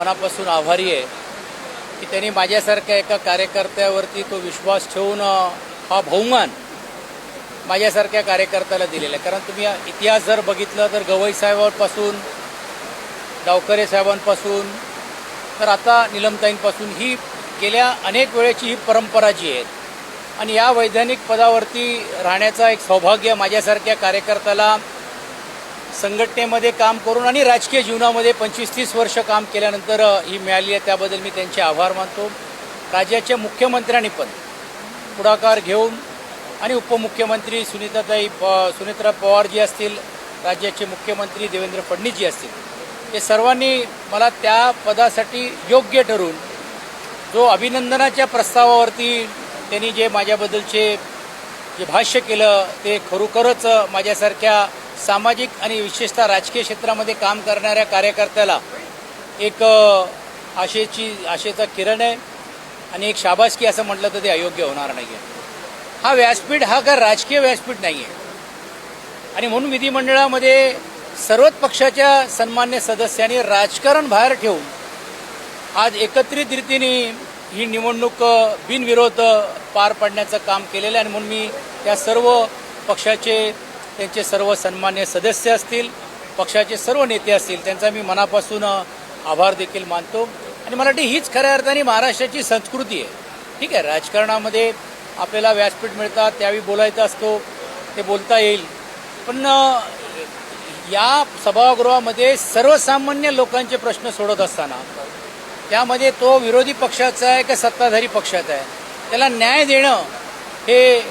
मनापासून आभारी आहे की त्यांनी माझ्यासारख्या एका कार्यकर्त्यावरती तो विश्वास ठेवून हा बहुमान माझ्यासारख्या कार्यकर्त्याला दिलेला आहे. कारण तुम्ही इतिहास जर बघितलं तर गवई साहेबांपासून डावकरे साहेबांपासून तर आता निलमताईंपासून ही गेल्या अनेक वेळेची ही परंपरा जी आहे आणि या वैधानिक पदावरती राहण्याचा एक सौभाग्य माझ्यासारख्या कार्यकर्त्याला संघटनेमध्ये काम करून आणि राजकीय जीवनामध्ये 25-30 वर्ष काम केल्यानंतर ही मिळाली आहे. त्याबद्दल मी त्यांचे आभार मानतो. राज्याच्या मुख्यमंत्र्यांनी पण पुढाकार घेऊन आणि उपमुख्यमंत्री सुनेत्रा पवार जी असतील, राज्याचे मुख्यमंत्री देवेंद्र फडणवीस जी असतील, हे सर्वांनी मला त्या पदासाठी योग्य ठरवून जो अभिनंदनाच्या प्रस्तावावरती त्यांनी जे माझ्याबद्दलचे जे भाष्य केलं ते खरोखरच माझ्यासारख्या सामाजिक आणि विशेषतः राजकीय क्षेत्रामध्ये काम करणाऱ्या कार्यकर्त्याला एक आशेचा किरण आहे आणि एक शाबासकी असं म्हटलं तर ते अयोग्य होणार नाही आहे. हा व्यासपीठ हा काय राजकीय व्यासपीठ नाही आहे आणि म्हणून विधिमंडळामध्ये सर्वच पक्षाच्या सन्मान्य सदस्यांनी राजकारण बाहेर ठेवून आज एकत्रित रीतीने ही निवडणूक बिनविरोध पार पाडण्याचं काम केलेलं आहे आणि म्हणून मी त्या सर्व पक्षाचे त्यांचे सर्व सन्मान्य सदस्य असतील, पक्षाचे सर्व नेते असतील, त्यांचा मी मनापासून आभार देखील मानतो. आणि मला वाटतं हीच खऱ्या अर्थाने महाराष्ट्राची संस्कृती आहे. ठीक आहे, राजकारणामध्ये आपल्याला व्यासपीठ मिळतात, त्यावेळी बोलायचं असतो, ते बोलता येईल, पण या सभागृहामध्ये सर्वसामान्य लोकांचे प्रश्न सोडत असताना त्यामध्ये तो विरोधी पक्षाचा आहे का सत्ताधारी पक्षाचा आहे, त्याला न्याय देणं हे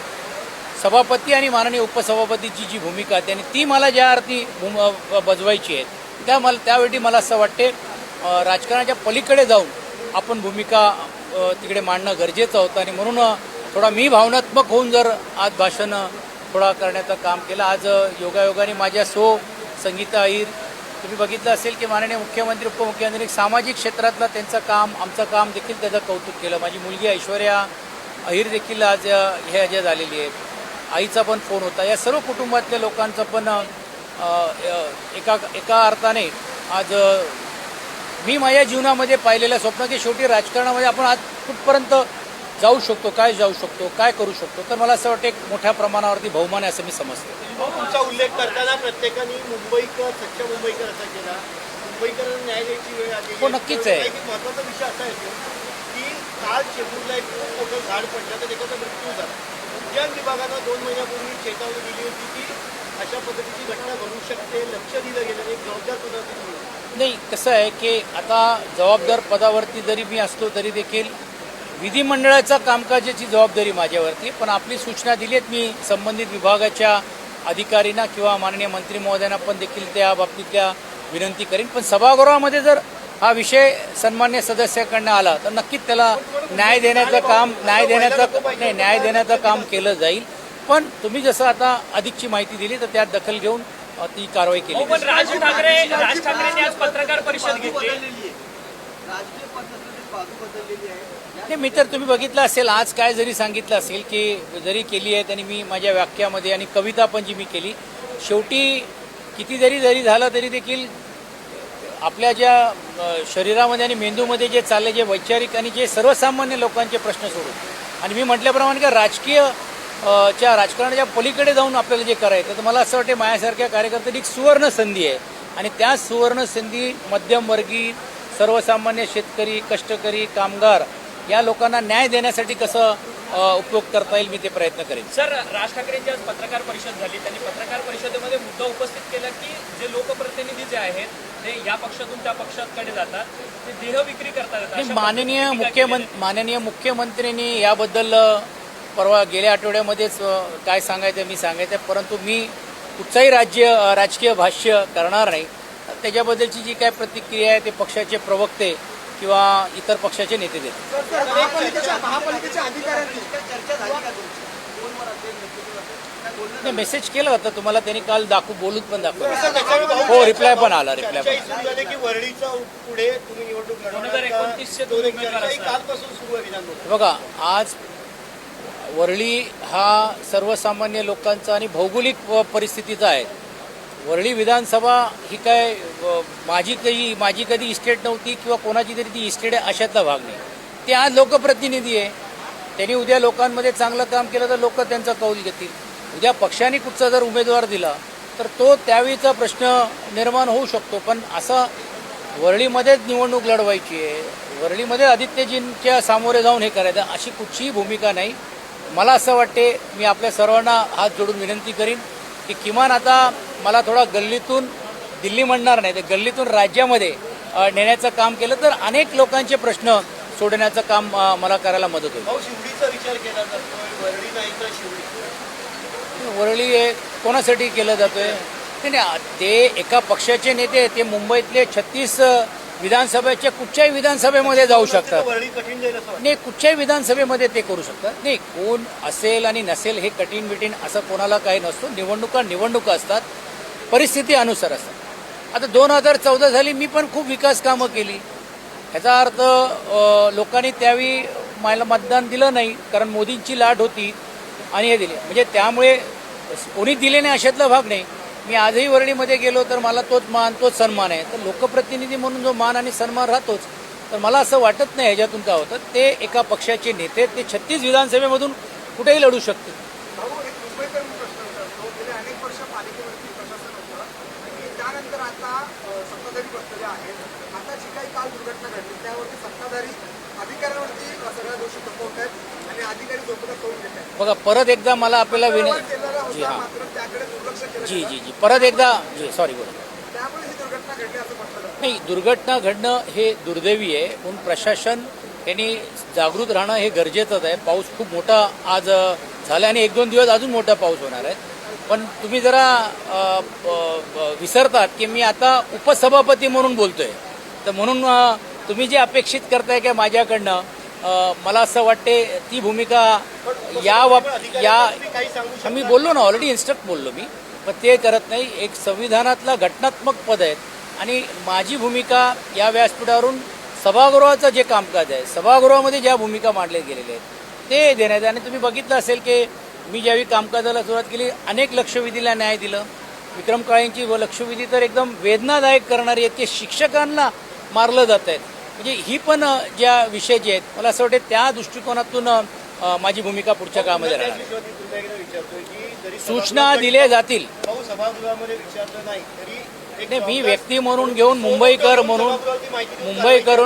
सभापती आणि माननीय उपसभापतीची जी भूमिका आहे त्यांनी ती मला ज्या अर्थी बजवायची आहे त्यावेळी मला असं वाटते राजकारणाच्या पलीकडे जाऊन आपण भूमिका तिकडे मांडणं गरजेचं होतं आणि म्हणून थोडा मी भावनात्मक होऊन जर आज भाषण थोडा करण्याचं काम केलं. आज योगायोगाने माझ्या संगीता अहिर तुम्ही बघितलं असेल की माननीय मुख्यमंत्री उपमुख्यमंत्री सामाजिक क्षेत्रातलं त्यांचं काम आमचं काम देखील त्याचं कौतुक केलं. माझी मुलगी ऐश्वर्या अहिर देखील आज ह्याच्यात आलेली आहे. आईचा पण फोन होता. या सर्व कुटुंबातल्या लोकांचं पण एका अर्थाने आज मी माझ्या जीवनामध्ये पाहिलेलं स्वप्न की शेवटी राजकारणामध्ये आपण आज कुठपर्यंत जाऊ शकतो, काय जाऊ शकतो, काय करू शकतो, तर मला असं वाटतं एक मोठ्या प्रमाणावरती बहुमान आहे असं मी समजतो. तुमचा उल्लेख करताना प्रत्येकाने मुंबईकर सच्चा मुंबईकर असा केला. मुंबईकरांना न्याय द्यायची वेळ आली. हो, नक्कीच आहे. एक महत्त्वाचा विषय असा येतो की काल चेंबूरला एक खूप मोठं झाड पडलं तर एकाचा मृत्यू झाला. उद्यान विभागानं 2 महिन्यापूर्वी चेतावणी दिली होती की अशा पद्धतीची घटना घडू शकते, लक्ष दिलं गेलं, एक जबाबदार पदावरती नाही. कसं आहे की आता जबाबदार पदावरती जरी मी असलो तरी देखील विधिमंडळाच्या कामकाजाची जबाबदारी माझ्यावरती, पण आपली सूचना दिली आहेत मी संबंधित विभागाच्या अधिकाऱ्यांना किंवा माननीय मंत्री महोदयांना पण देखील त्या बाबतीतल्या विनंती करेन. पण सभागृहामध्ये जर हा विषय सन्मान्य सदस्याकडनं आला तर नक्कीच त्याला न्याय देण्याचं काम केलं जाईल. पण तुम्ही जसं आता अधिकची माहिती दिली तर त्यात दखल घेऊन ती कारवाई केली. राज ठाकरेंनी आज पत्रकार परिषद घेतली. नाही, मी तर तुम्ही बघितलं असेल आज काय जरी सांगितलं असेल की जरी केली आहे त्यांनी मी माझ्या व्याख्यामध्ये आणि कविता पण जी मी केली, शेवटी किती जरी झालं तरी देखील आपल्या ज्या शरीरामध्ये आणि मेंदूमध्ये जे चालले जे वैचारिक आणि जे सर्वसामान्य लोकांचे प्रश्न सोडून आणि मी म्हटल्याप्रमाणे का राजकारणाच्या पलीकडे जाऊन आपल्याला जे करायचं तर मला असं वाटतं माझ्यासारख्या कार्यकर्त्यांनी एक सुवर्ण संधी आहे आणि त्या सुवर्ण संधी मध्यमवर्गीय सर्वसामान्य शेतकरी, कष्टकरी, कामगार या लोकांना न्याय देण्यासाठी कसं उपयोग करता येईल मी ते प्रयत्न करेन. सर, राज ठाकरेंची आज पत्रकार परिषद झाली. त्यांनी पत्रकार परिषदेमध्ये मुद्दा उपस्थित केला की जे लोकप्रतिनिधी जे आहेत ते या पक्षातून त्या पक्षाकडे जातात, ते देह विक्री करतात. माननीय मुख्यमंत्र्यांनी याबद्दल परवा गेल्या आठवड्यामध्येच काय सांगायचं मी सांगायचं, परंतु मी कुठचाही राजकीय भाष्य करणार नाही. त्याच्याबद्दलची जी काय प्रतिक्रिया आहे ते पक्षाचे प्रवक्ते किंवा इतर पक्षाचे नेते देतात. नाही, मेसेज केला होता तुम्हाला त्यांनी काल बोलून पण दाखवलं. हो, रिप्लाय पण आला. बघा, आज वरळी हा सर्वसामान्य लोकांचा आणि भौगोलिक परिस्थितीचा आहे वरळी विधानसभा ही काय माझी कधी इस्टेट नव्हती किंवा कोणाची तरी ती इस्टेट आहे अशातला भाग नाही. ते आज लोकप्रतिनिधी आहे. त्यांनी उद्या लोकांमध्ये चांगलं काम केलं तर लोक त्यांचा कौल घेतील. उद्या पक्षाने कुठचा जर उमेदवार दिला तर तो त्यावेळीचा प्रश्न निर्माण होऊ शकतो. पण असं वरळीमध्येच निवडणूक लढवायची आहे, वरळीमध्ये आदित्यजींच्या सामोरे जाऊन हे करायचं अशी कुठचीही भूमिका नाही. मला असं वाटते, मी आपल्या सर्वांना हात जोडून विनंती करीन की किमान आता मला थोडा गल्लीतून दिल्ली म्हणणार नाही तर गल्लीतून राज्यामध्ये नेण्याचं काम केलं तर अनेक लोकांचे प्रश्न सोडण्याचं काम मला करायला मदत होईल. भाऊ, शिवडीचा विचार केला जातोय, वरळी नाही तर शिवडी. वरळी हे कोणासाठी केलं जातोय? नाही, ते एका पक्षाचे नेते, ते मुंबईतले 36 विधानसभेच्या कुठच्याही विधानसभेमध्ये जाऊ शकतात. वरळी कठीण जाईल असं वाटतं. नाही, कुठच्याही विधानसभेमध्ये ते करू शकतात. नाही, कोण असेल आणि नसेल हे कठीण बिटीन असं कोणाला काही नसतो. निवडणुका असतात, परिस्थिती अनुसार असतात. आता 2014 झाली, मी पण खूप विकास कामं केली. ह्याचा अर्थ लोकांनी त्यावेळी मला मतदान दिलं नाही कारण मोदींची लाट होती आणि हे दिले. म्हणजे त्यामुळे कोणी दिले नाही अशातला भाग नाही. मी आजही वरळीमध्ये गेलो तर मला तोच मान तोच सन्मान आहे. तर लोकप्रतिनिधी म्हणून जो मान आणि सन्मान राहतोच. तर मला असं वाटत नाही ह्याच्यातून काय होतं. ते एका पक्षाचे नेते, ते 36 विधानसभेमधून कुठेही लढू शकतील. भाऊ, एक मुंबईकर प्रश्न विचारतो. गेले अनेक वर्ष पालिकेवरती प्रशासन होतं आणि त्यानंतर आता सत्ताधारी बसलेले आहेत. आता जी काही काल दुर्घटना घडली त्यावरती सत्ताधारी अधिकाऱ्यांवरती सगळ्या दोषी थोपवत आहेत आणि अधिकारी झोपडं करून घेत आहेत. बघा, परत एकदा मला आपल्याला केलेला जी होता, हां मात्र त्याकडे दुर्लक्ष केलं जी गेलं. जी जी परत एकदा जी सॉरी बोला. त्यामुळे ही दुर्घटना घडली असं म्हटलं जातं. नाही, दुर्घटना घडणं हे दुर्दैवी आहे. म्हणून प्रशासन यांनी जागृत राहणं हे गरजेचंच आहे. पाऊस खूप मोठा आज झाला आणि 1-2 दिवस अजून मोठा पाऊस होणार आहे. पण तुम्ही जरा विसरतात की मी आता उपसभापती म्हणून बोलतोय. तर म्हणून तुम्ही जे अपेक्षित करताय की माझ्याकडनं मला असं वाटते ती भूमिका काही सांगू शकता? मी बोललो ना, ऑलरेडी इन्स्ट्रक्ट बोललो मी. पण ते करत नाही. एक संविधानातला घटनात्मक पद आहे आणि माझी भूमिका या व्यासपीठावरून सभागृहाचं जे कामकाज आहे, सभागृहामध्ये ज्या भूमिका मांडल्या गेलेल्या आहेत ते देण्यात. आणि तुम्ही बघितलं असेल की मी ज्यावेळी कामकाजाला सुरुवात केली अनेक लक्षवेधीला न्याय दिलं. विक्रम काळेंची लक्षवेधी तर एकदम वेदनादायक करणारी आहेत की शिक्षकांना मारलं जात आहेत. म्हणजे ही पण ज्या विषय जे आहेत मला असं वाटतं त्या दृष्टिकोनातून माझी भूमिका पुढच्या काळामध्ये राहणार आहे. पुन्हा एकदा विचारतोय की जरी सूचना दिल्या जातील. भाऊ, सभागृहामध्ये विचारलं नाही तरी एक नाही, मी व्यक्ती म्हणून घेऊन मुंबईकर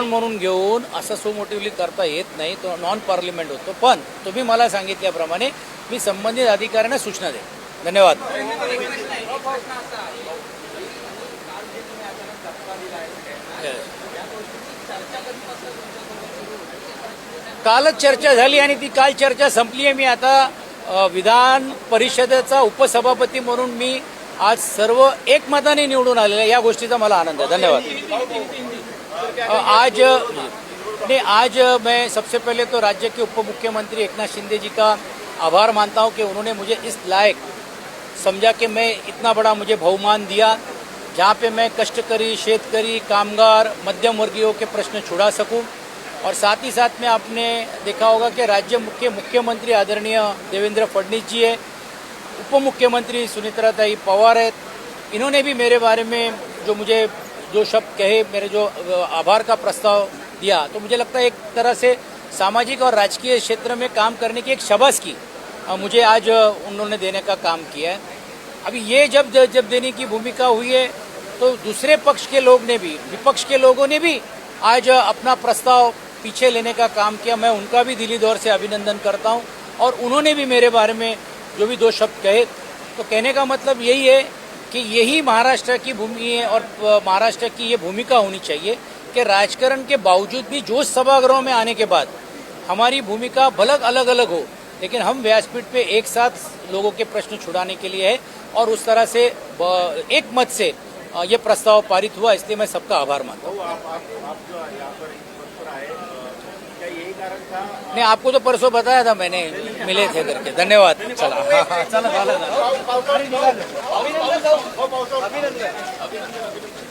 म्हणून घेऊन असं सो मोटिव्हली करता येत नाही. तो नॉन पार्लिमेंट होतो. पण तुम्ही मला सांगितल्याप्रमाणे मी संबंधित अधिकाऱ्यांना सूचना देईन. धन्यवाद. कालच चर्चा झाली आणि ती काल चर्चा संपली आहे. मी आता विधान परिषदेचा उपसभापती म्हणून मी आज सर्व एकमताने निवडून आलेलं आहे. या गोष्टीचा मला आनंद आहे. धन्यवाद. आज मैं सबसे पहले तो राज्य के उप मुख्यमंत्री एकनाथ शिंदे जी का आभार मानता हूं कि उन्होंने मुझे इस लायक समझा कि मैं इतना बड़ा मुझे बहुमान दिया जहां पे मैं कष्टकरी, शेतकरी, कामगार, मध्यम वर्गीयों के प्रश्न छुड़ा सकूं. और साथ ही साथ में आपने देखा होगा कि राज्य के मुख्यमंत्री आदरणीय देवेंद्र फडणवीस जी है, उप मुख्यमंत्री सुनीत्राताई पवार है. इन्होंने भी मेरे बारे में जो शब्द कहे, मेरे जो आभार का प्रस्ताव दिया, तो मुझे लगता है एक तरह से सामाजिक और राजकीय क्षेत्र में काम करने की एक शाबाशी मुझे आज उन्होंने देने का काम किया है. अभी ये जब देने की भूमिका हुई है तो दूसरे पक्ष के लोग ने भी, विपक्ष के लोगों ने भी आज अपना प्रस्ताव पीछे लेने का काम किया. मैं उनका भी दिली दौर से अभिनंदन करता हूं. और उन्होंने भी मेरे बारे में जो भी 2 शब्द कहे, तो कहने का मतलब यही है कि यही महाराष्ट्र की भूमि है और महाराष्ट्र की ये भूमिका होनी चाहिए कि राजकारण के बावजूद भी जोश सभागृह में आने के बाद हमारी भूमिका भले अलग अलग हो, लेकिन हम व्यासपीठ पे एक साथ लोगों के प्रश्न छुड़ाने के लिए है. और उस तरह से एक मत से ये प्रस्ताव पारित हुआ. इसलिए मैं सबका आभार मानता हूँ. आप जो यहाँ पर आए, क्या यही कारण था? नहीं, आपको तो परसों बताया था मैंने, मिले थे करके. धन्यवाद. चला. अभिनंदन.